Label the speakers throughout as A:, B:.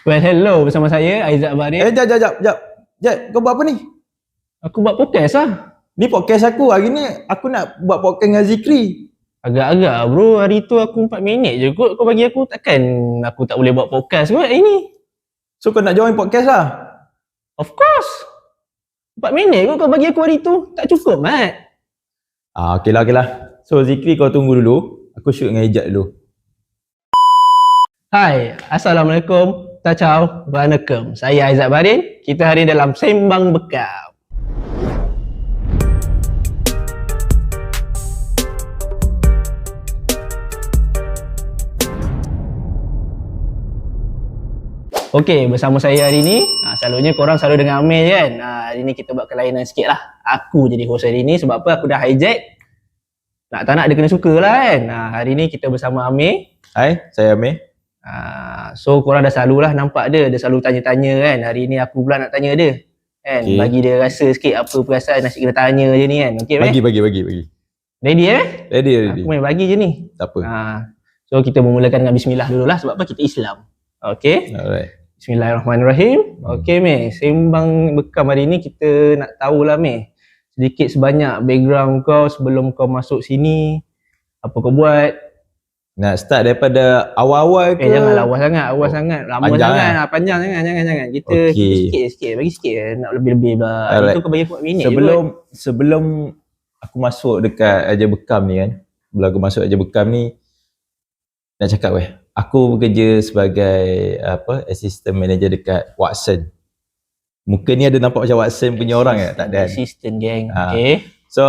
A: Well, hello bersama saya Aizat Barin.
B: Jap. Kau buat apa ni?
A: Aku buat podcast lah.
B: Ni podcast aku. Hari ni aku nak buat podcast dengan Zikri.
A: Agak-agak bro, hari tu aku 4 minit je kot kau bagi aku, takkan aku tak boleh buat podcast kot hari ni.
B: So kau nak join podcast lah?
A: Of course. 4 minit kot kau bagi aku hari tu, tak cukup mat.
B: Okey lah. So Zikri kau tunggu dulu. Aku shoot dengan Ijat dulu.
A: Hai, Assalamualaikum, Tachau, Waalaikum. Saya Aizat Barin. Kita hari dalam Sembang Bekam. Okey, bersama saya hari ni, selalunya korang selalu dengar Amir je kan. Hari ni kita buat kelainan sikit lah. Aku jadi host hari ni sebab apa? Aku dah hijack. Nak tak nak dia kena suka lah kan. Hari ni kita bersama Amir.
B: Hai, saya Amir.
A: So korang dah selalu lah nampak dia selalu tanya-tanya kan. Hari ni aku pula nak tanya dia kan. Okay. Bagi dia rasa sikit apa perasaan nasi kena tanya je ni kan. Okay,
B: bagi.
A: Ready
B: Ready.
A: Aku main bagi je ni.
B: Tak apa.
A: So kita memulakan dengan bismillah dulu lah sebab apa? Kita Islam. Okay.
B: Alright.
A: Bismillahirrahmanirrahim. Okay Meh, Sembang Bekam hari ni kita nak tahulah Meh, sedikit sebanyak background kau sebelum kau masuk sini. Apa kau buat?
B: Nak start daripada awal-awal ke?
A: Jangan awal sangat. Lama
B: panjang
A: sangat. Panjang jangan. Kita sikit. Bagi sikit. Nak lebih-lebih lah. Itu kau bagi 4 minit
B: sebelum aku masuk dekat Aja Bekam ni kan. Sebelum aku masuk Aja Bekam ni, nak cakap aku bekerja sebagai assistant manager dekat Watson. Muka ni ada nampak macam Watson punya orang ke? Tak ada.
A: Assistant gang. Okay.
B: So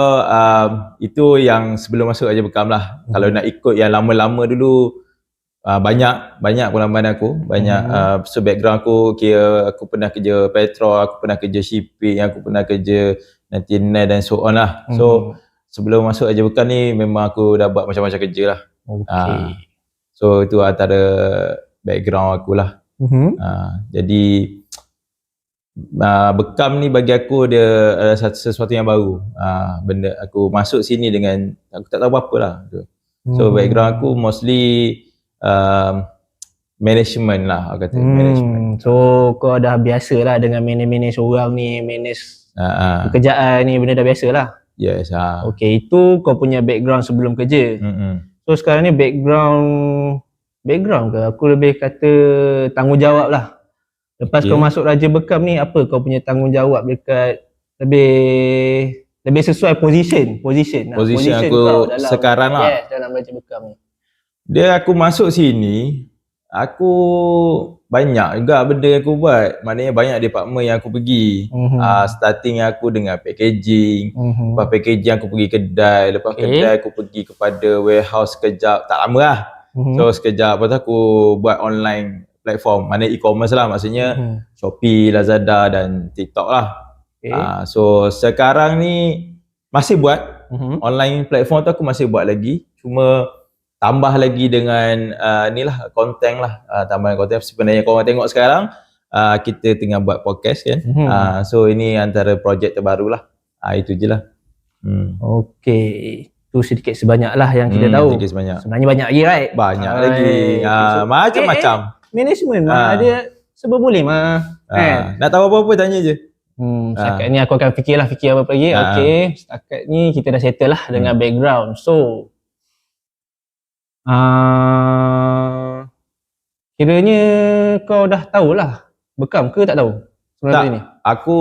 B: itu yang sebelum masuk Aja Bekam lah. Kalau nak ikut yang lama-lama dulu, banyak pengalaman aku. So background aku, kira aku pernah kerja petrol, aku pernah kerja shipping, aku pernah kerja 99 dan so on lah. So sebelum masuk Aja Bekam ni memang aku dah buat macam-macam kerja lah.
A: Okay.
B: So itu antara background aku lah. Jadi Bekam ni bagi aku dia adalah sesuatu yang baru. Benda aku masuk sini dengan aku tak tahu apa lah. So background aku mostly management lah, aku kata management.
A: So kau dah biasa lah dengan manage orang ni, manage pekerjaan ni, benda dah biasa lah.
B: Yes.
A: Okay, itu kau punya background sebelum kerja. So sekarang ni background ke? Aku lebih kata tanggungjawab lah. Lepas kau masuk Raja Bekam ni, apa kau punya tanggungjawab dekat lebih sesuai position
B: aku dalam, sekarang lah.
A: Yes, dalam Raja Bekam ni.
B: Dia aku masuk sini, aku banyak juga benda yang aku buat. Maknanya banyak department yang aku pergi. Starting aku dengan packaging. Lepas packaging aku pergi kedai. Lepas kedai aku pergi kepada warehouse sekejap. Tak lama lah. So sekejap. Lepas tu aku buat online platform. Maknanya e-commerce lah. Maksudnya Shopee, Lazada dan TikTok lah. So sekarang ni masih buat. Online platform tu aku masih buat lagi. Cuma tambah lagi dengan ni lah, konten lah. Tambahan konten. Sebenarnya korang tengok sekarang, kita tengah buat podcast kan. So ini antara projek terbaru lah. Itu je lah.
A: Okay. Itu sedikit sebanyak lah yang kita tahu.
B: Sedikit sebanyak.
A: Sebenarnya banyak lagi right?
B: Banyak lagi. Macam-macam.
A: Management dia serba boleh mah.
B: Nak tahu apa-apa tanya je.
A: Setakat ni aku akan fikir apa lagi. Okay. Setakat ni kita dah settle lah dengan background. So kiranya kau dah tahulah Bekam ke tak tahu sebenarnya ni?
B: Aku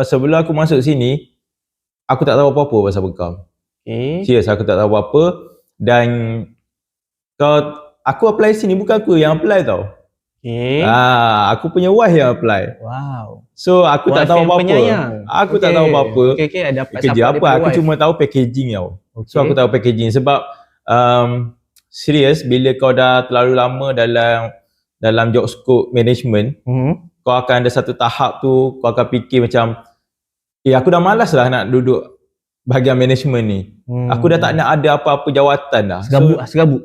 B: sebelum aku masuk sini, aku tak tahu apa-apa pasal Bekam. Serius, aku tak tahu apa-apa. Dan aku apply sini, bukan aku yang apply tau. Aku punya wife yang apply.
A: Wow.
B: So aku tak tahu apa-apa. Aku tak tahu apa-apa.
A: Kerja
B: apa, aku cuma tahu packaging tau. So aku tahu packaging sebab serius, bila kau dah terlalu lama dalam job scope management, kau akan ada satu tahap tu, kau akan fikir macam aku dah malas lah nak duduk bahagian management ni. Aku dah tak nak ada apa-apa jawatan dah.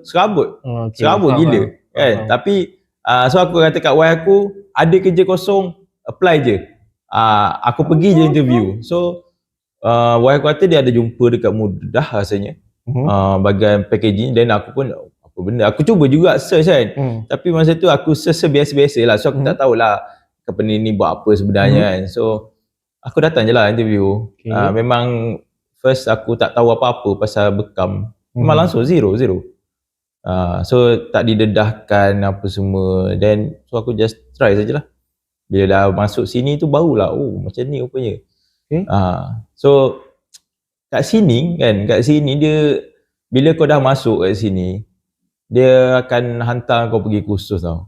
B: Serabut gila kan. Tapi so aku kata kat wife aku, ada kerja kosong, apply je. Aku pergi je interview. So wife aku kata dia ada jumpa dekat Mudah rasanya. Bahagian packaging, dan aku apa benda. Aku cuba juga search kan. Tapi masa tu aku search biasa-biasa lah. So aku tak tahulah company ni buat apa sebenarnya kan. So aku datang je lah interview. Memang first aku tak tahu apa-apa pasal bekam. Memang langsung zero. So tak didedahkan apa semua. Then so aku just try sajalah. Bila dah masuk sini tu barulah macam ni rupanya. So kat sini dia bila kau dah masuk kat sini, dia akan hantar kau pergi kursus tau.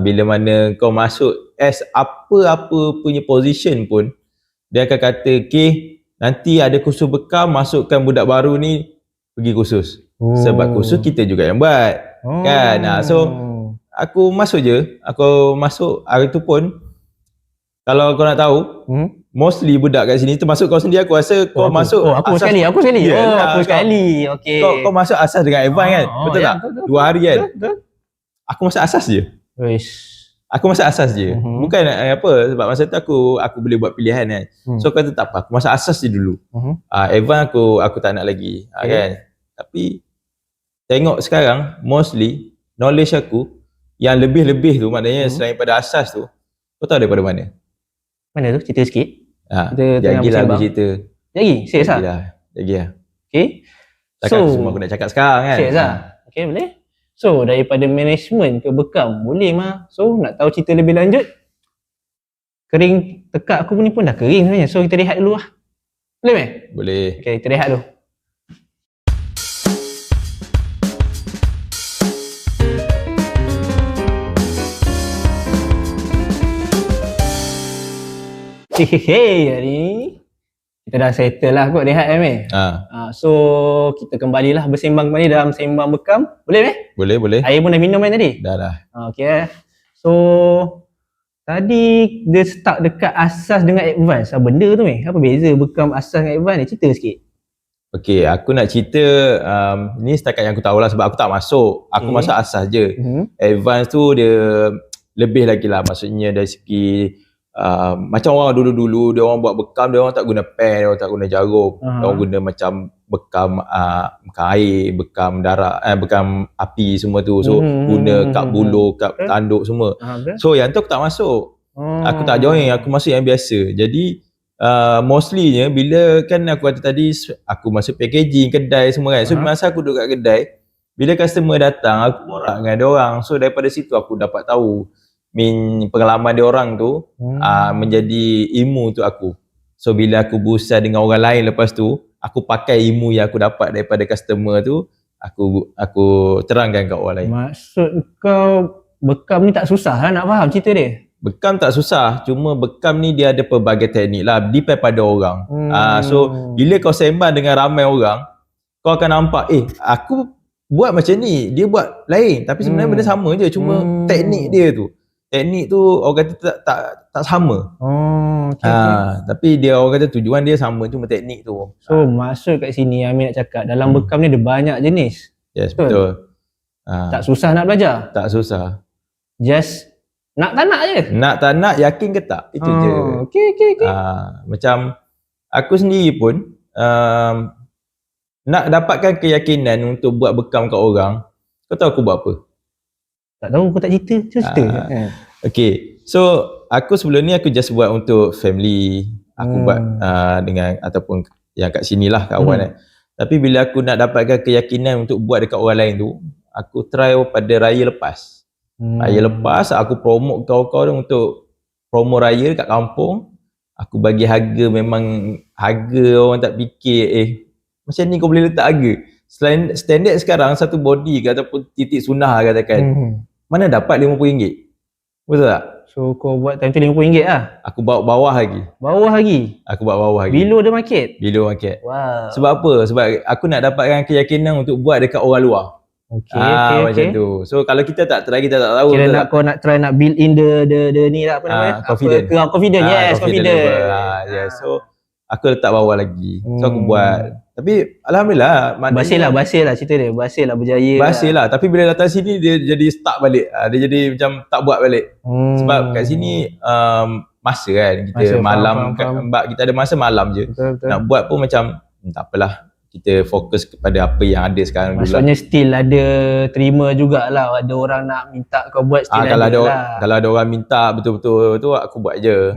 B: Bila mana kau masuk as apa-apa punya position pun, dia akan kata, okay, nanti ada kursus bekam, masukkan budak baru ni pergi kursus. Sebab kursus kita juga yang buat. Kan? So, aku masuk je. Aku masuk hari tu pun, kalau kau nak tahu, mostly budak kat sini termasuk kau sendiri, aku rasa kau masuk
A: aku
B: asas,
A: sekali.
B: Yelah,
A: Aku sekali. Okey.
B: Kau masuk asas dengan advance kan? Betul tak?
A: Betul.
B: 2 hari kan?
A: Betul.
B: Aku masuk asas je. Aku masuk asas je. Bukan apa, sebab masa tu aku boleh buat pilihan kan. So kata tak apa, aku masuk asas je dulu. Advance aku tak nak lagi. Kan? Tapi tengok sekarang mostly knowledge aku yang lebih-lebih tu, maknanya selain pada asas tu, kau tahu daripada mana?
A: Mana tu? Cerita sikit.
B: Jagilah aku cerita.
A: Serius
B: lah? Jagilah.
A: Okay.
B: Takkan semua aku nak cakap sekarang kan?
A: Serius lah? Okay, boleh? So, daripada management ke bekam, boleh mah. So, nak tahu cerita lebih lanjut, kering tekak aku ni pun dah kering sebenarnya. So, kita rehat dulu lah. Boleh meh?
B: Boleh.
A: Okay, kita rehat dulu. Hari ni kita dah settle lah kot rehat meh. So kita kembalilah bersembang kembali dalam sembang bekam. Boleh meh?
B: Boleh.
A: Air pun dah minum kan tadi?
B: Dah.
A: Okey. So tadi dia start dekat asas dengan advance. Apa benda tu meh? Apa beza bekam asas dengan advance ni? Cerita sikit.
B: Okey, aku nak cerita ni setakat yang aku tahulah sebab aku tak masuk. Aku masuk asas je. Advance tu dia lebih lagi lah, maksudnya dari segi macam orang dulu-dulu, dia orang buat bekam, dia orang tak guna pen, dia orang tak guna jarum. Dia orang guna macam bekam air, bekam darah, bekam api semua tu. So guna kad buluh, kad tanduk semua. So yang tu aku tak masuk. Aku tak join, aku masuk yang biasa. Jadi mostlynya bila kan aku kata tadi aku masuk packaging, kedai semua kan. So masa aku duduk kat kedai, bila customer datang, aku borak dengan dia orang. So daripada situ aku dapat tahu pengalaman dia orang tu menjadi ilmu untuk aku. So bila aku berusaha dengan orang lain lepas tu, aku pakai ilmu yang aku dapat daripada customer tu, aku terangkan kat orang lain.
A: Maksud kau bekam ni tak susah lah nak faham cerita dia?
B: Bekam tak susah, cuma bekam ni dia ada pelbagai teknik lah, depend pada orang. So bila kau sembang dengan ramai orang, kau akan nampak aku buat macam ni, dia buat lain, tapi sebenarnya benda sama je, cuma teknik dia tu. Teknik tu orang kata tak sama. Tapi dia orang kata tujuan dia sama, cuma teknik tu.
A: So maksud kat sini Amir nak cakap dalam bekam ni ada banyak jenis.
B: Yes, betul.
A: Tak susah nak belajar.
B: Tak susah.
A: Just nak tak nak je.
B: Nak tak nak, yakin ke tak, itu je.
A: Okay.
B: Macam aku sendiri pun nak dapatkan keyakinan untuk buat bekam kat orang. Kau tahu aku buat apa?
A: Tak tahu, aku tak cerita.
B: Okay, so aku sebelum ni aku just buat untuk family. Aku buat dengan ataupun yang kat sini lah kawan kan. Tapi bila aku nak dapatkan keyakinan untuk buat dekat orang lain tu, aku try pada raya lepas. Raya lepas aku promote kawan-kawan untuk promo raya dekat kampung. Aku bagi harga, memang harga orang tak fikir macam ni kau boleh letak harga. Selain standard sekarang satu body ke ataupun titik sunnah katakan, mana dapat RM50? Betul tak?
A: So kau buat time tu RM50 lah?
B: Aku bawa bawah lagi.
A: Bawah lagi?
B: Aku bawa bawah lagi.
A: Below the market?
B: Below market.
A: Wow.
B: Sebab apa? Sebab aku nak dapatkan keyakinan untuk buat dekat orang luar.
A: Okay.
B: Macam tu. So kalau kita tak try, kita tak tahu.
A: Kira kau nak try nak build in the ni lah, apa namanya?
B: Confident.
A: Confident. Yes, confident.
B: Yes. So aku letak bawah lagi. So aku buat. Tapi alhamdulillah,
A: berhasil lah cerita dia. Berhasil lah, berjaya.
B: Berhasil lah. Tapi bila datang sini dia jadi stuck balik. Dia jadi macam tak buat balik. Sebab kat sini masa kan kita malam, faham. Kita ada masa malam je. Betul. Nak buat pun macam tak apalah. kita fokus kepada apa yang ada sekarang dulu.
A: Maksudnya still ada terima jugalah, ada orang nak minta kau buat still
B: kalau
A: ada
B: ada
A: lah.
B: Kalau ada orang minta betul-betul tu aku buat je.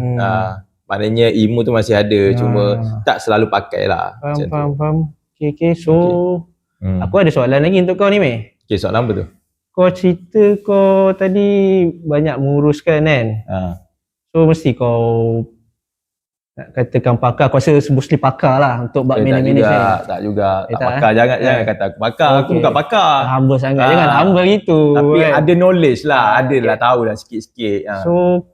B: Maknanya ilmu tu masih ada, cuma tak selalu pakai lah.
A: Faham. Okay. So aku ada soalan lagi untuk kau ni, Mei.
B: Okay, soalan apa tu?
A: Kau cerita kau tadi banyak menguruskan kan? So mesti kau nak katakan pakar, aku rasa mostly pakar lah untuk bab manage.
B: Tak juga. Tak pakar. Jangan kata aku pakar. Aku bukan pakar.
A: Humble sangat. Jangan humble gitu.
B: Tapi ada knowledge lah. Ada lah, tahu lah sikit-sikit.
A: So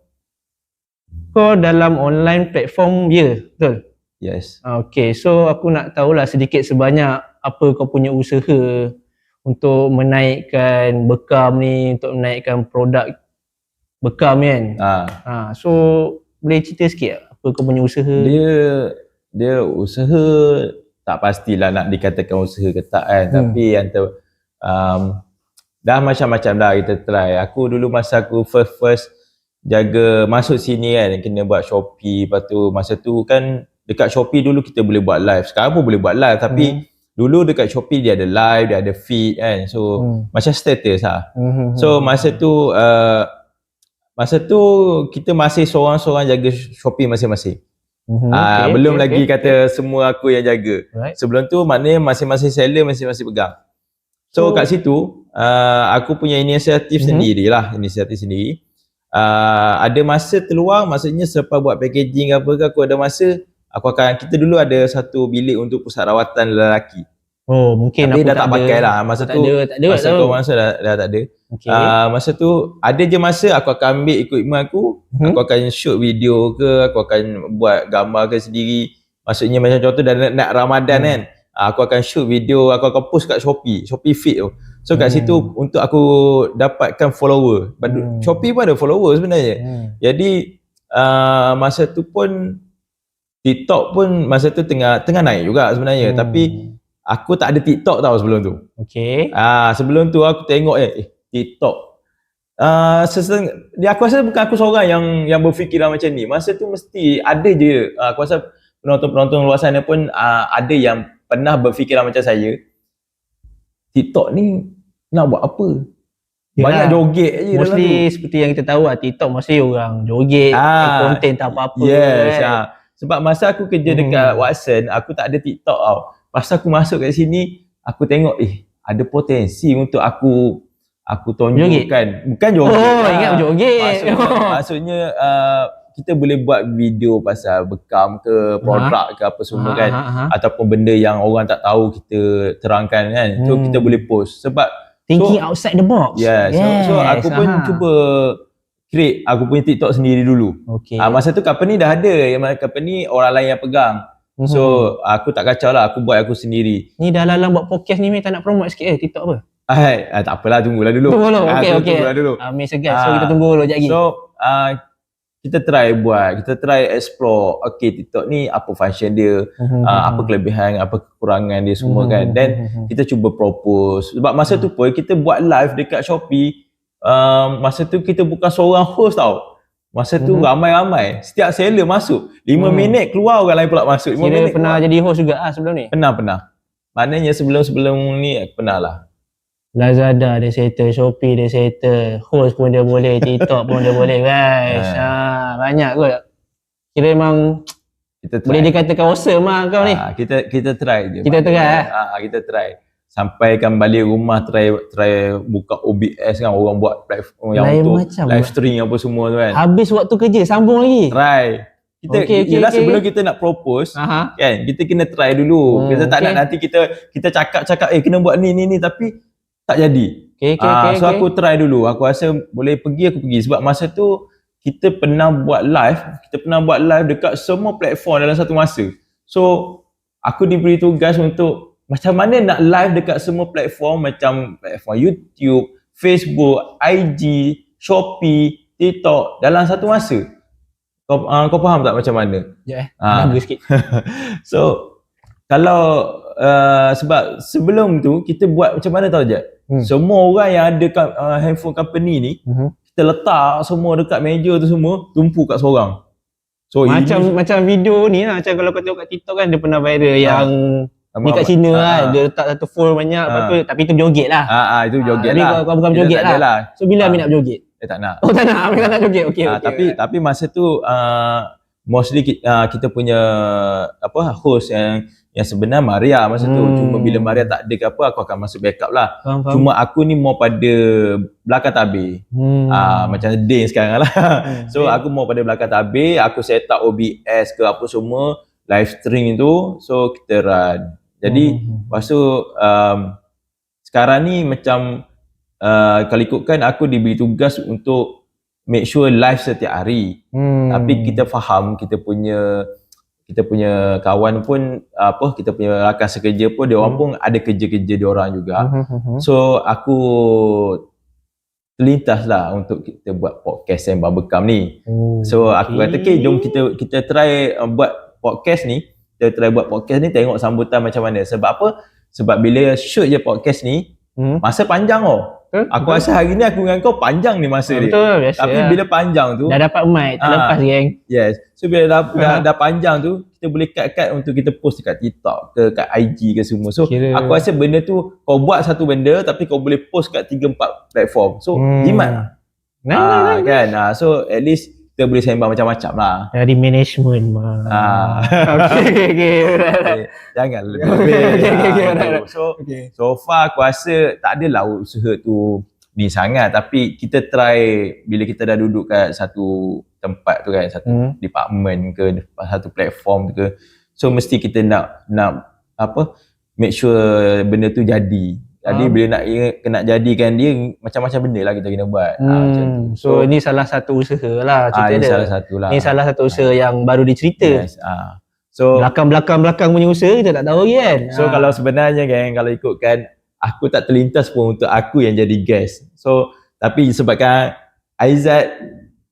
A: kau dalam online platform betul?
B: Yes.
A: Okay, so aku nak tahulah sedikit sebanyak apa kau punya usaha untuk menaikkan bekam ni, untuk menaikkan produk bekam kan. So boleh cerita sikit apa kau punya usaha?
B: Dia usaha tak pastilah nak dikatakan usaha ke tak kan. Tapi dah macam-macam dah kita try. Aku dulu masa aku first jaga masuk sini kan, kena buat Shopee. Lepas tu masa tu kan dekat Shopee dulu kita boleh buat live. Sekarang pun boleh buat live, tapi dulu dekat Shopee dia ada live, dia ada feed kan. So macam status lah. So masa tu kita masih seorang-seorang jaga Shopee masing-masing. Belum lagi kata semua aku yang jaga. Sebelum tu maknanya masing-masing seller masing-masing pegang. So kat situ aku punya inisiatif sendiri. Ada masa terluang, maksudnya selepas buat packaging apa ke, aku ada masa kita dulu ada satu bilik untuk pusat rawatan lelaki.
A: Oh, mungkin
B: tapi
A: aku
B: dah tak pakai lah masa tu. Masa kau masa dah tak ada. Masa tu ada je masa aku akan ambil equipment aku, aku akan shoot video ke, aku akan buat gambar ke sendiri. Maksudnya macam contoh dah nak Ramadan kan, aku akan shoot video, aku akan post kat Shopee feed tu. So kat situ untuk aku dapatkan follower. Shopee pun ada follower sebenarnya. Jadi masa tu pun TikTok pun masa tu tengah naik juga sebenarnya. Tapi aku tak ada TikTok tau sebelum tu. Sebelum tu aku tengok TikTok. Aku rasa bukan aku seorang yang berfikiran macam ni. Masa tu mesti ada je. Aku rasa penonton-penonton luar sana pun ada yang pernah berfikiran macam saya. TikTok ni nak buat apa? Banyak joget je.
A: Mostly seperti yang kita tahu lah, TikTok mostly orang joget, konten tak apa-apa.
B: Yes. Sebab masa aku kerja dekat Watson, aku tak ada TikTok tau. Pasal aku masuk kat sini, aku tengok ada potensi untuk aku tunjukkan. Bukan joget.
A: Ingat joget.
B: Maksudnya kita boleh buat video pasal bekam ke, produk ke apa semua kan. Ataupun benda yang orang tak tahu kita terangkan kan. So kita boleh post. Sebab
A: thinking outside the box.
B: So aku pun cuba create aku punya TikTok sendiri dulu. Masa tu company dah ada. Company orang lain yang pegang. So aku tak kacau lah, aku buat aku sendiri.
A: Ni dah lalang buat podcast ni, tak nak promote sikit TikTok apa?
B: Tak apalah, tunggulah dulu.
A: Tunggulah dulu. Segan. So kita tunggu dulu sekejap lagi.
B: So kita try explore. TikTok ni apa function dia, apa kelebihan, apa kekurangan dia semua kan. Then kita cuba propose. Sebab masa tu pun kita buat live dekat Shopee. Masa tu kita bukan seorang host tau. Masa tu ramai-ramai. Setiap seller masuk 5 minit keluar orang lain pula masuk. 5 minit
A: pernah keluar. Jadi host juga sebelum ni?
B: Pernah. Maknanya sebelum ni pernah lah.
A: Lazada dia settle, Shopee dia settle, host pun dia boleh, TikTok pun dia boleh guys. Banyak kot. Kira memang boleh dikatakan awesome lah kau ni.
B: Kita try je.
A: Kita
B: try. Sampaikan balik rumah try buka OBS kan, orang buat platform yang
A: lain
B: untuk
A: macam
B: live stream apa semua tu kan.
A: Habis waktu kerja sambung lagi.
B: Try. Kita sebelum kita nak propose kan, kita kena try dulu. Kita tak nak nanti kita cakap kena buat ni tapi tak jadi. So aku try dulu. Aku rasa boleh pergi, aku pergi. Sebab masa tu kita pernah buat live dekat semua platform dalam satu masa. So aku diberi tugas untuk macam mana nak live dekat semua platform, macam platform YouTube, Facebook, IG, Shopee, TikTok dalam satu masa. Kau faham tak macam mana?
A: Bagus sikit.
B: So kalau sebab sebelum tu kita buat macam mana tahu je? Semua orang yang ada handphone company ni, kita letak semua dekat meja tu semua, tumpu kat seorang. So
A: macam video ni lah, macam kalau kau tengok kat TikTok kan, dia pernah viral yang Ni kat China kan, dia letak satu full banyak, lepas tu, tapi itu berjoget lah.
B: Itu joget
A: Tapi
B: lah.
A: kau bukan berjoget lah. So bila Amin nak berjoget?
B: Tak nak.
A: Oh tak nak, Amin tak nak joget. Okay,
B: Tapi masa tu mostly kita punya host yang sebenar Maria masa tu. Cuma bila Maria tak ada ke apa, aku akan masuk backup lah.
A: Faham.
B: Cuma aku ni mau pada belakang tabir. Macam Dane sekarang lah. So aku mau pada belakang tabir, aku set up OBS ke apa semua, live stream tu, so kita run. Jadi lepas tu sekarang ni macam kalau ikutkan aku diberi tugas untuk make sure live setiap hari. Tapi kita faham kita punya kawan pun kita punya rakan sekerja pun dia orang pun ada kerja-kerja dia orang juga. So aku terlintas lah untuk kita buat podcast Sembang Bekam ni. So aku kata jom kita try buat podcast ni. Kita try buat podcast ni, tengok sambutan macam mana. Sebab apa? Sebab bila shoot je podcast ni masa panjang aku rasa hari ni aku dengan kau panjang ni masa dia.
A: Betul, biasa.
B: Tapi bila panjang tu
A: dah dapat mic, tak lepas geng.
B: Yes. So bila dah panjang tu, kita boleh cut untuk kita post dekat TikTok ke kat IG ke semua. So aku rasa benda tu kau buat satu benda tapi kau boleh post kat 3-4 platform. So jimat lah. Kan? So at least kita boleh sembang macam-macam lah.
A: Dari management mah. Okay.
B: Jangan lebih. So far aku rasa tak adalah usaha tu ni sangat, tapi kita try bila kita dah duduk kat satu tempat tu kan, satu department ke satu platform tu ke, so mesti kita nak make sure benda tu jadi. Jadi bila nak jadikan dia, macam-macam benda lah kita kena buat. Macam tu.
A: So ni salah satu usaha lah cerita dia.
B: Salah satu lah.
A: Ni salah satu usaha yang baru dicerita.
B: Yes. So
A: belakang punya usaha kita tak tahu lagi kan.
B: So kalau sebenarnya kan, kalau ikutkan aku tak terlintas pun untuk aku yang jadi guest. So tapi sebabkan Aizat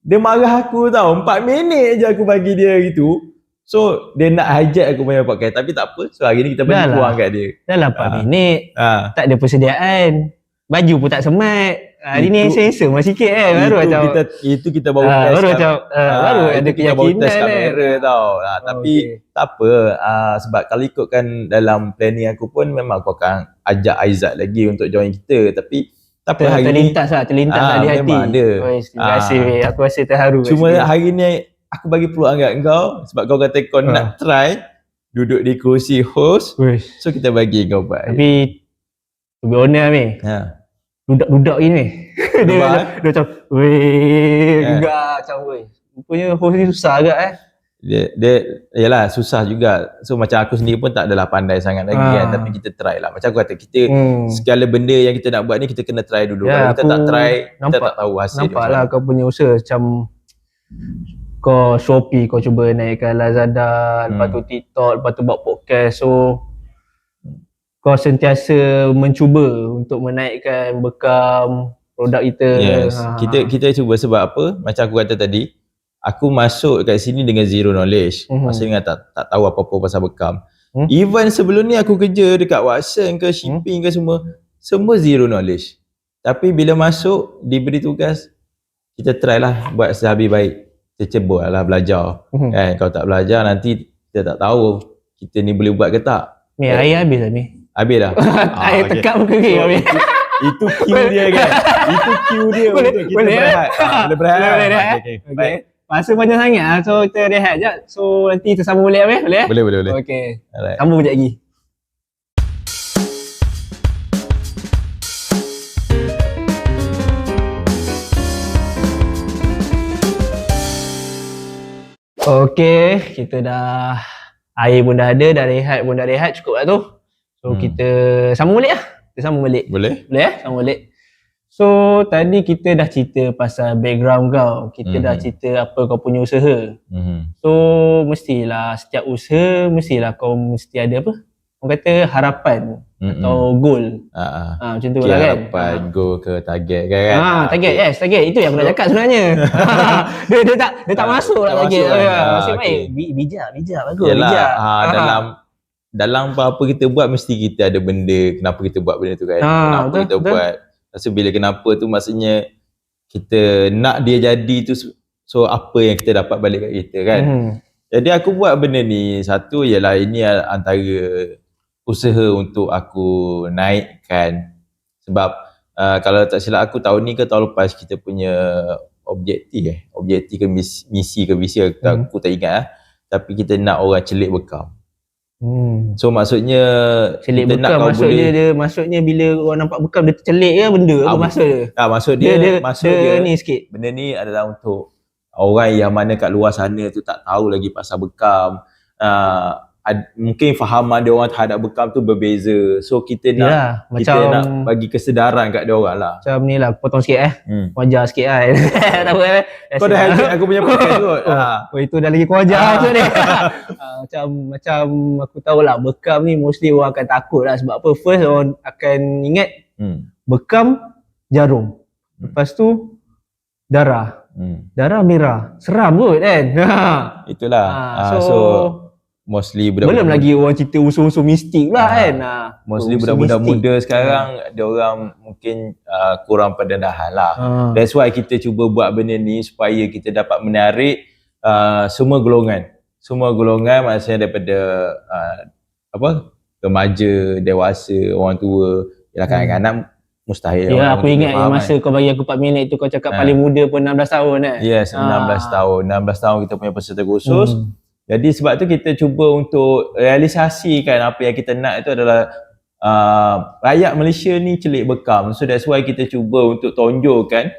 B: dia marah aku tau, 4 minit je aku bagi dia gitu. So dia nak hijack aku punya podcast, tapi tak apa. So hari ni kita bagi peluang kat dia.
A: Dah lah 4 minit. Tak ada persediaan. Baju pun tak semat. Hari ni sensor masih sikit kan. Baru macam
B: kita baru test.
A: Baru macam baru ada keyakinan
B: test kamera tau. Tapi tak apa. Sebab kalau ikutkan dalam planning aku pun memang aku akan ajak Aizat lagi untuk join kita. Tapi tak apa, hari ni
A: terlintas lah di hati.
B: Memang ada.
A: Terima kasih. Aku rasa terharu.
B: Cuma hari ni aku bagi peluang kat kau sebab kau kata kau nak try duduk di kursi host. So kita bagi kau buat.
A: Tapi to be honest ni. Budak-budak ni. Dia macam gegak macam rupanya host ni susah agak
B: Dia yalah susah juga. So macam aku sendiri pun tak adalah pandai sangat lagi kan, tapi kita try lah. Macam aku kata, kita segala benda yang kita nak buat ni kita kena try dulu. Kalau kita tak try, kita tak tahu hasil dia.
A: Nampak lah kau punya usaha macam kau Shopee, kau cuba naikkan Lazada, lepas tu TikTok, lepas tu buat podcast. So kau sentiasa mencuba untuk menaikkan bekam produk kita.
B: Yes. Kita cuba sebab apa? Macam aku kata tadi, aku masuk kat sini dengan zero knowledge. Maksudnya tak tahu apa-apa pasal bekam. Even sebelum ni aku kerja dekat Watson ke shipping ke semua zero knowledge. Tapi bila masuk diberi tugas, kita try lah buat sehabis baik. Kita cuba lah belajar. Kan, kalau tak belajar nanti kita tak tahu kita ni boleh buat ke tak.
A: Ni air habis lah ni.
B: Habis dah.
A: Air tekak muka kering habis.
B: Itu cue dia kan. Itu cue dia untuk kita berehat. Boleh berehat.
A: Okay. Baik. Masa panjang sangat lah. So kita rehat je. So nanti kita sambung balik habis? Boleh?
B: Boleh.
A: Okay. Sambung sekejap lagi. Okay, kita dah air pun dah ada, dah rehat pun dah rehat, cukup lah tu. So kita sambung balik lah. Kita sambung balik.
B: Boleh
A: Sambung balik. So tadi kita dah cerita pasal background kau. Kita dah cerita apa kau punya usaha. So mestilah setiap usaha mestilah kau mesti ada apa? Orang kata harapan atau goal. Macam tu lah kan.
B: Harapan, goal ke target kan.
A: Target, yes, target. Itu yang aku nak cakap sebenarnya. dia tak masuk lah target. Masih baik. Bijak, bagus. Bijak.
B: Dalam apa-apa kita buat mesti kita ada benda kenapa kita buat benda tu kan. Kenapa kita buat. Rasa bila kenapa tu maksudnya kita nak dia jadi tu, so apa yang kita dapat balik kat kita kan. Jadi aku buat benda ni, satu ialah ini antara usaha untuk aku naikkan. Sebab kalau tak silap aku tahun ni ke tahun lepas kita punya objektif ke misi ke visi aku tak ingat tapi kita nak orang celik bekam. So maksudnya
A: celik
B: kita nak
A: bekam
B: kau
A: maksudnya
B: boleh
A: dia, maksudnya bila orang nampak bekam dia celik ke benda apa maksud dia?
B: maksud dia
A: ni sikit.
B: Benda ni adalah untuk orang yang mana kat luar sana tu tak tahu lagi pasal bekam. Mungkin fahaman dia orang terhadap bekam tu berbeza. So kita nak nak bagi kesedaran kat dia orang lah.
A: Macam ni lah, potong sikit wajar sikit lah. Tak apa
B: Kau dah highlight aku punya podcast kot.
A: Itu dah lagi wajar macam ni. Macam aku tahulah bekam ni mostly orang akan takut lah. Sebab apa? First orang akan ingat bekam jarum. Lepas tu darah. Darah merah. Seram kot kan.
B: Itulah. So mostly
A: belum lagi orang cerita unsur-unsur mistik lah kan.
B: Mostly budak-budak muda sekarang dia orang mungkin kurang pendedahan lah. That's why kita cuba buat benda ni supaya kita dapat menarik semua golongan. Semua golongan maksudnya daripada remaja, dewasa, orang tua, yalah kanak-kanak mustahil.
A: Ya, aku ingat masa kau bagi aku 4 minit tu kau cakap paling muda pun 16 tahun kan.
B: Yes, 16 tahun. 16 tahun kita punya peserta kursus. Jadi sebab tu kita cuba untuk realisasikan apa yang kita nak itu adalah rakyat Malaysia ni celik bekam. So that's why kita cuba untuk tonjolkan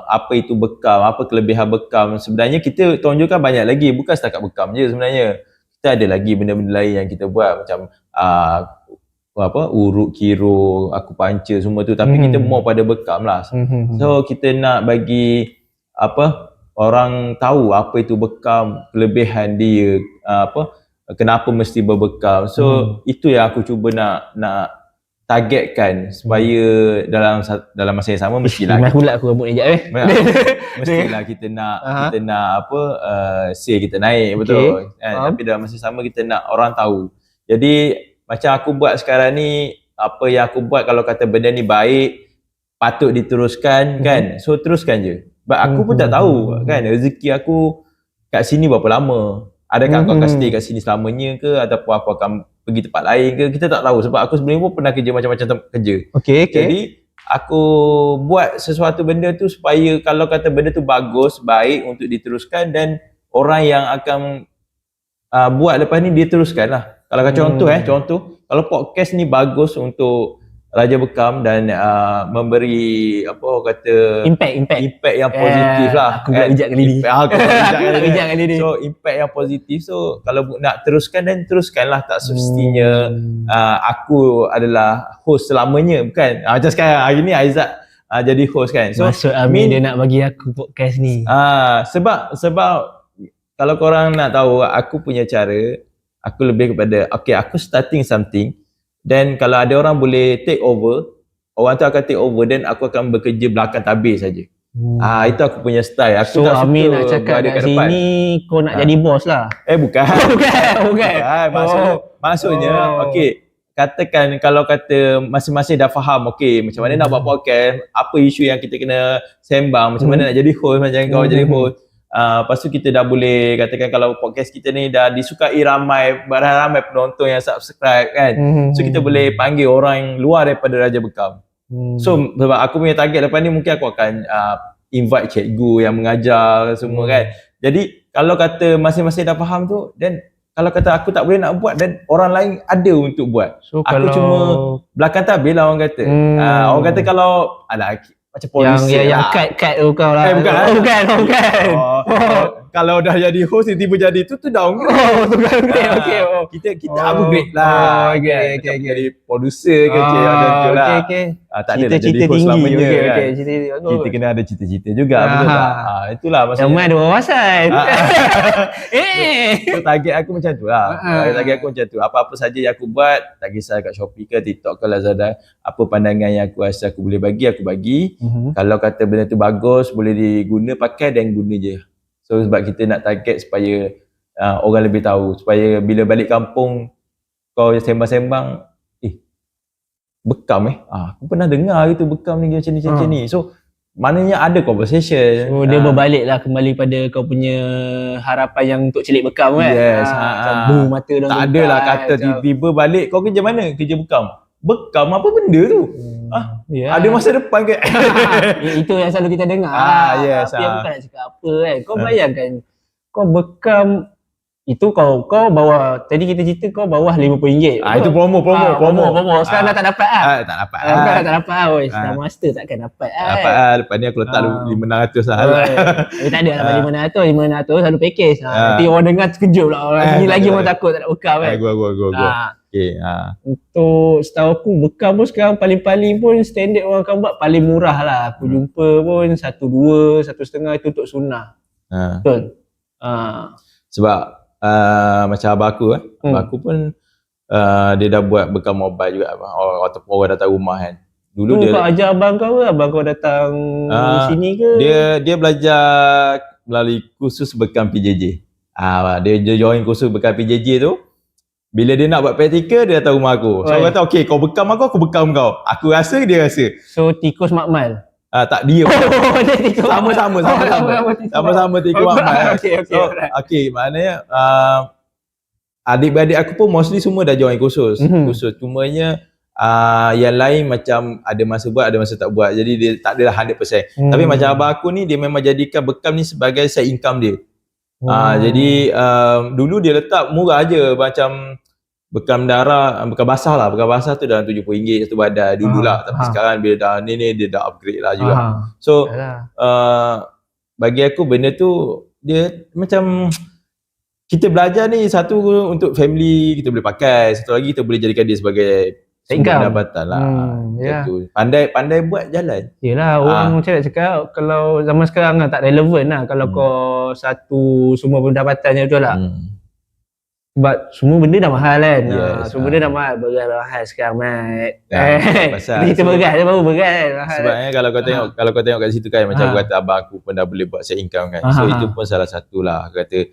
B: apa itu bekam, apa kelebihan bekam. Sebenarnya kita tonjolkan banyak lagi, bukan setakat bekam je sebenarnya. Kita ada lagi benda-benda lain yang kita buat macam urut, kiro, akupuncture semua tu, tapi kita more pada bekam lah. So kita nak bagi orang tahu apa itu bekam, kelebihan dia, kenapa mesti berbekam. So itu yang aku cuba nak targetkan supaya dalam masa yang sama mestilah
A: hulat aku rambut ni jap
B: mestilah kita nak sale kita naik, betul. Tapi dalam masa sama kita nak orang tahu. Jadi macam aku buat sekarang ni, apa yang aku buat kalau kata benda ni baik, patut diteruskan kan. So teruskan je. Sebab aku pun tak tahu kan rezeki aku kat sini berapa lama. Adakah aku akan stay kat sini selamanya ke ataupun aku akan pergi tempat lain ke, kita tak tahu. Sebab aku sebenarnya pun pernah kerja macam-macam kerja. Jadi aku buat sesuatu benda tu supaya kalau kata benda tu bagus, baik untuk diteruskan dan orang yang akan buat lepas ni dia teruskan lah. Kalau contoh kalau podcast ni bagus untuk Raja Bekam dan memberi impact yang positif lah.
A: Aku buat bijak kali ni.
B: So impact yang positif, so kalau nak teruskan dan teruskanlah. Tak semestinya aku adalah host selamanya, bukan. Macam sekarang hari ni Aizat jadi host kan. So
A: maksud Amin dia nak bagi aku podcast ni.
B: Sebab kalau korang nak tahu aku punya cara, aku lebih kepada aku starting something. Dan kalau ada orang boleh take over, orang tu akan take over dan aku akan bekerja belakang tabir saja. Itu aku punya style. Aku tak
A: Amin nak cakap kat sini kau nak jadi bos lah.
B: Bukan. Maksudnya katakan kalau kata masing-masing dah faham macam mana nak buat podcast, apa isu yang kita kena sembang, macam mana nak jadi host, macam kau jadi host. Lepas tu kita dah boleh katakan kalau podcast kita ni dah disukai ramai penonton yang subscribe kan. So kita boleh panggil orang yang luar daripada Raja Bekam. So sebab aku punya target lepas ni mungkin aku akan invite cikgu yang mengajar semua kan. Jadi kalau kata masing-masing dah faham tu, dan kalau kata aku tak boleh nak buat dan orang lain ada untuk buat,
A: so,
B: aku cuma belakang tabir lah orang kata. Orang kata kalau macam polisi
A: yang cut tu kau lah. Bukan.
B: Kalau dah jadi host tiba-tiba jadi tu downgrade. Kita upgrade lah. Jadi producer ke macam tu lah. Tak ada nak jadi host selamanya kan. Kita kena ada cita-cita juga, betul tak? Itulah maksudnya.
A: Zaman ada wawasan.
B: So target aku macam tu lah. Target aku macam tu. Apa-apa saja yang aku buat, tak kisah kat Shopee ke TikTok ke Lazada, apa pandangan yang aku rasa aku boleh bagi, aku bagi. Kalau kata benda tu bagus, boleh diguna, pakai dan guna je. So sebab kita nak target supaya orang lebih tahu, supaya bila balik kampung kau sembang-sembang, bekam aku pernah dengar gitu bekam ni macam ni. So maknanya ada conversation.
A: So dia berbalik lah kembali pada kau punya harapan yang untuk celik bekam kan.
B: Yes.
A: Macam boom mata dah
B: Tak ada lah kata tiba-tiba balik kau kerja mana? Kerja bekam. Bekam apa benda tu? Ada masa depan ke?
A: Itu yang selalu kita dengar.
B: Yes.
A: Tapi aku tak nak cakap apa kan. Kau bayangkan kau bekam itu kau bawa, tadi kita cerita kau bawah RM50.
B: Itu promo.
A: Sekarang dah tak dapat
B: Tak dapat.
A: Sekarang tak dapat. Dah master takkan dapat
B: Dapat lepas ni aku letak RM500 lah.
A: Tapi tak ada lah RM500 selalu package. Nanti orang dengar terkejut pula. Sini lagi orang takut tak nak bekam kan.
B: Gua.
A: Untuk setahu aku bekam pun sekarang paling-paling pun standard orang akan buat paling murah lah. Aku jumpa pun 1.2, 1.5 itu untuk sunnah. Betul.
B: Sebab macam abang aku abang aku pun dia dah buat bekam mobile juga ataupun orang datang rumah kan. Dulu dia
A: kau ajar abang kau ke? Abang kau datang sini ke?
B: Dia belajar melalui kursus bekam PJJ. Dia join kursus bekam PJJ tu. Bila dia nak buat praktikal, dia datang rumah aku. So aku kata, okay, kau bekam aku bekam kau. Aku rasa, dia rasa.
A: So tikus makmal?
B: Tak, dia. Sama-sama tikus makmal. Okay, maknanya adik-beradik aku pun mostly semua dah join kursus. Cumanya yang lain macam ada masa buat, ada masa tak buat. Jadi dia tak adalah 100%. Tapi macam abang aku ni, dia memang jadikan bekam ni sebagai side income dia. Jadi dulu dia letak murah je, macam bekam darah, bekam basah lah. Bekam basah tu dalam RM70 satu badan dulu lah. Tapi sekarang bila dah ni dia dah upgrade lah juga. So bagi aku benda tu dia macam kita belajar ni, satu untuk family kita boleh pakai, satu lagi kita boleh jadikan dia sebagai sumber pendapatan lah. Pandai buat jalan.
A: Yelah, orang macam nak cakap kalau zaman sekarang lah, tak relevan lah kalau kau satu semua pendapatannya, betul tak? Sebab semua benda dah mahal kan. Semua benda dah mahal. Beras mahal sekarang, Mat. Kita beras je baru beras mahal.
B: Sebabnya kalau kau tengok kat situ kan, macam aku kata abang aku pun dah boleh buat side income kan. So itu pun salah satu lah. Aku kata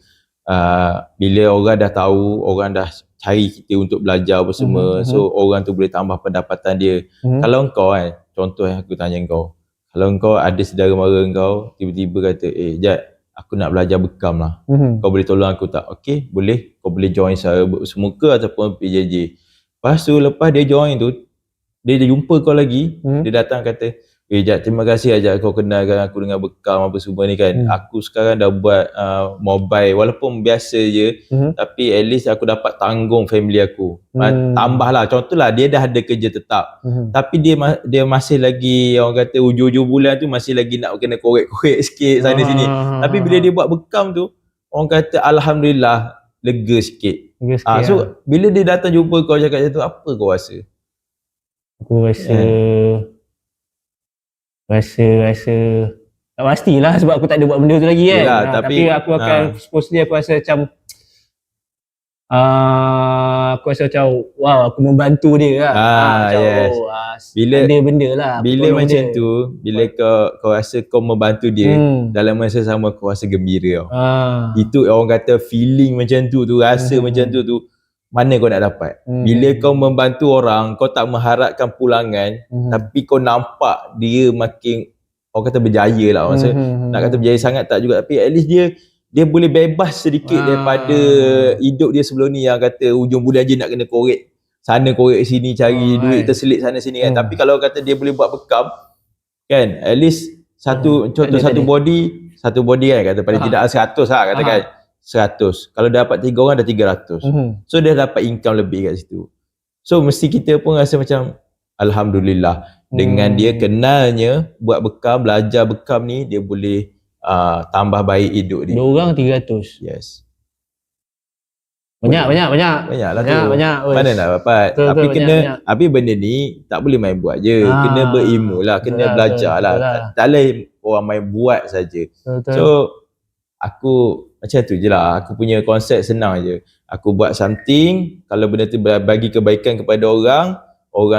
B: bila orang dah tahu, orang dah cari kita untuk belajar apa semua, so orang tu boleh tambah pendapatan dia. Kalau engkau kan, contoh yang aku tanya engkau, kalau engkau ada saudara mara engkau tiba-tiba kata, Jad, aku nak belajar bekam lah, kau boleh tolong aku tak? Okay, boleh. Kau boleh join secara semuka ataupun PJJ. Lepas tu, lepas dia join tu, dia jumpa kau lagi, dia datang kata, Jad, terima kasih Jad kau kenalkan aku dengan bekam apa semua ni kan. Aku sekarang dah buat mobile, walaupun biasa je, tapi at least aku dapat tanggung family aku. Tambah lah, contoh lah, dia dah ada kerja tetap, tapi dia masih lagi, orang kata hujung-hujung bulan tu masih lagi nak kena korek-korek sikit sana sini. Tapi bila dia buat bekam tu, orang kata Alhamdulillah lega sikit. So bila dia datang jumpa kau cakap macam tu, apa kau rasa?
A: Aku rasa tak pastilah sebab aku tak ada buat benda tu lagi kan.
B: Yelah,
A: tapi aku akan supposedly aku rasa macam aku rasa macam wow, aku membantu dia lah. Bila ada benda lah.
B: Bila macam dia tu, bila kau rasa kau membantu dia, dalam masa sama kau rasa gembira tau. Itu orang kata feeling macam tu, rasa macam tu mana kau nak dapat. Bila kau membantu orang, kau tak mengharapkan pulangan, tapi kau nampak dia makin, orang kata berjaya lah. Maksud, nak kata berjaya sangat tak juga, tapi at least dia boleh bebas sedikit daripada hidup dia sebelum ni yang kata hujung bulan je nak kena korek sana korek sini, cari duit terselit sana sini kan. Tapi kalau kata dia boleh buat bekam kan, at least satu body kan, kata paling tidak 100 lah katakan. 100. Kalau dapat 3 orang dah 300. So dia dapat income lebih kat situ. So mesti kita pun rasa macam Alhamdulillah dengan dia kenalnya buat bekam, belajar bekam ni, dia boleh tambah baik hidup dia.
A: 2 orang 300.
B: Yes.
A: Banyak lah tu.
B: Mana nak dapat. Tapi tapi benda ni tak boleh main buat je. Kena berilmu lah, kena belajar lah. Tak boleh orang main buat saja. So aku macam tu je lah. Aku punya konsep senang je. Aku buat something, kalau benda tu bagi kebaikan kepada orang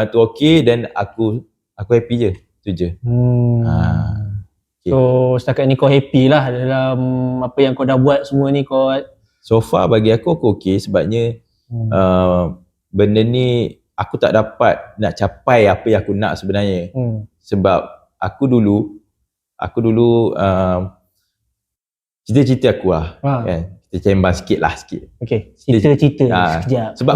B: tu okey, dan aku happy je. Tu je.
A: Okay. So setakat ni kau happy lah dalam apa yang kau dah buat semua ni kau?
B: So far bagi aku okey, sebabnya benda ni aku tak dapat nak capai apa yang aku nak sebenarnya. Sebab aku dulu aku dulu cita-cita aku lah. Kan? Kita sembang sikit lah sikit.
A: Okey, cita-cita sekejap.
B: Sebab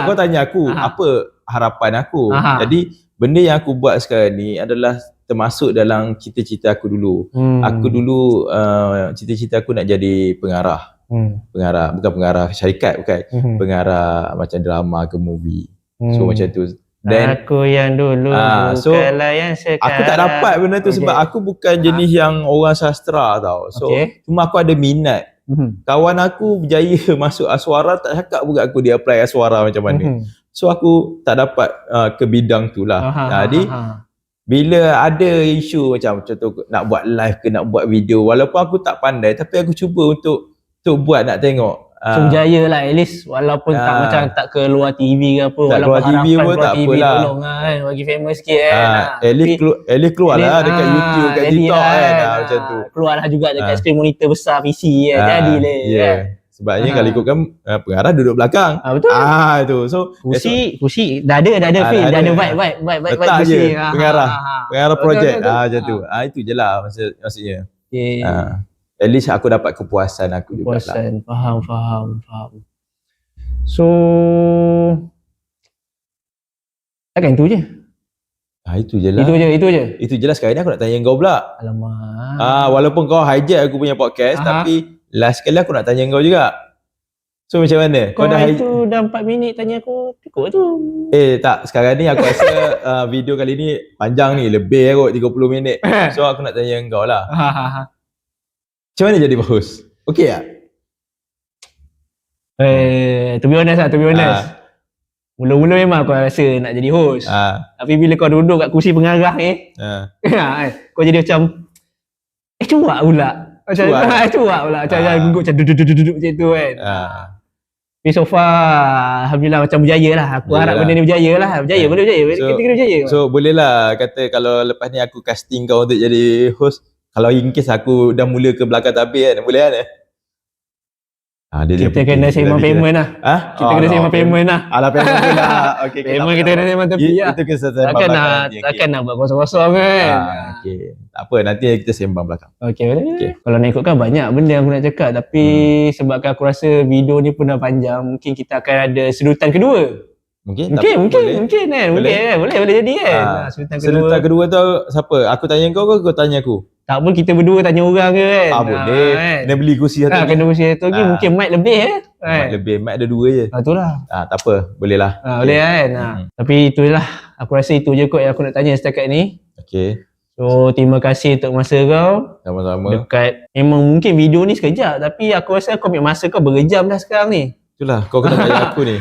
B: kau tanya aku apa harapan aku. Jadi benda yang aku buat sekarang ni adalah termasuk dalam cita-cita aku dulu. Aku dulu cita-cita aku nak jadi pengarah. Pengarah, bukan pengarah syarikat, bukan. Pengarah macam drama ke movie. So macam tu. Then,
A: aku yang dulu bukanlah yang sekarang.
B: Aku tak dapat benda tu sebab aku bukan jenis yang orang sastra tau. So cuma aku ada minat. Kawan aku berjaya masuk Aswara, tak cakap pun aku dia apply Aswara macam mana. So aku tak dapat ke bidang tu lah. Jadi bila ada isu macam contoh nak buat live ke nak buat video, walaupun aku tak pandai tapi aku cuba untuk buat nak tengok.
A: So berjaya lah at least, walaupun tak macam tak keluar TV ke apa,
B: tak
A: walaupun
B: keluar TV pun tak apalah,
A: tolong kan bagi famous sikit kan.
B: At least keluar lah dekat YouTube, kat TikTok kan, macam tu.
A: Keluar lah juga dekat screen monitor besar PC kan, jadi lah kan.
B: Sebabnya kalau ikutkan pengarah duduk belakang.
A: Betul.
B: Itu. So
A: kursi dah ada feel, dah ada vibe
B: letak
A: kursi.
B: je pengarah projek. Macam tu. Itu je lah maksudnya. At least aku dapat kepuasan aku juga lah.
A: Faham. So takkan itu je.
B: Itu je lah. Itu je lah. Sekarang ni aku nak tanya kau pula.
A: Alamak.
B: Walaupun kau hijack aku punya podcast, tapi last kali aku nak tanya kau juga. So macam mana?
A: Kau dah itu dah 4 minit tanya aku, cukup tu.
B: Tak, sekarang ni aku rasa video kali ni panjang ni, lebih kot 30 minit. So aku nak tanya kau lah. Macam mana jadi host? Okey tak?
A: To be honest. Mula-mula memang aku rasa nak jadi host. Tapi bila kau duduk kat kursi pengarah ni, kau jadi macam cuak pula. Cuak pula. Macam gugup macam duduk macam tu kan. Tapi so far alhamdulillah macam berjaya lah. Aku harap benda ni berjaya lah. Boleh berjaya. Kita kena berjaya.
B: So boleh lah kata kalau lepas ni aku casting kau untuk jadi host, kalau in case aku dah mula ke belakang tabir kan, boleh kan?
A: Kita kena sembang payment lah. Kita kena sembang payment lah.
B: Alah payment pula. Okay,
A: payment kita kena sembang tepi lah.
B: Itu kesempatan belakang.
A: Takkan nak buat kosong-kosong kan.
B: Okay. Tak apa, nanti kita sembang belakang.
A: Okay, boleh. Kalau nak ikutkan banyak benda yang aku nak cakap. Tapi sebabkan aku rasa video ni pun dah panjang, mungkin kita akan ada sedutan kedua. Mungkin kan. Boleh jadi kan.
B: Sedutan kedua tu siapa? Aku tanya kau ke kau tanya aku?
A: Tak pun kita berdua tanya orang ke kan.
B: Boleh. Kena beli kursi satu.
A: Kena kursi satu lagi. Mungkin mic lebih
B: mic lebih. Mic ada 2 je.
A: Itulah.
B: Tak apa. Boleh lah.
A: Boleh kan. Tapi itulah. Aku rasa itu je kot yang aku nak tanya setakat ni.
B: Okay.
A: So terima kasih untuk masa kau.
B: Sama-sama.
A: Memang mungkin video ni sekejap. Tapi aku rasa kau ambil masa kau berjam dah sekarang ni.
B: Itulah. Kau kena tanya aku ni.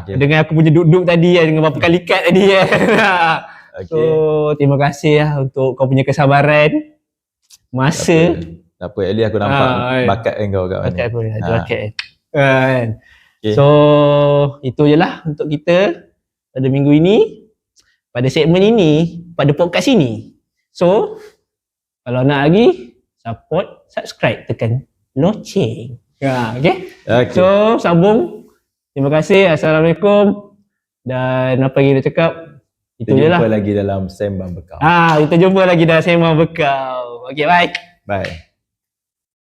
A: Okay. Dengan aku punya duduk tadi dengan berapa kali cut tadi So terima kasih lah untuk kau punya kesabaran. Masa
B: tak apa, at least aku nampak bakat kau kat mana.
A: Bakat So itu je lah untuk kita pada minggu ini, pada segmen ini, pada podcast ini. So kalau nak lagi support, subscribe, tekan loceng. Okay. So sambung. Terima kasih. Assalamualaikum. Dan apa lagi nak cakap? Itu je lah.
B: Kita jumpa lagi dalam Sembang Bekau.
A: Kita jumpa lagi dalam Sembang Bekau. Okay, bye.
B: Bye.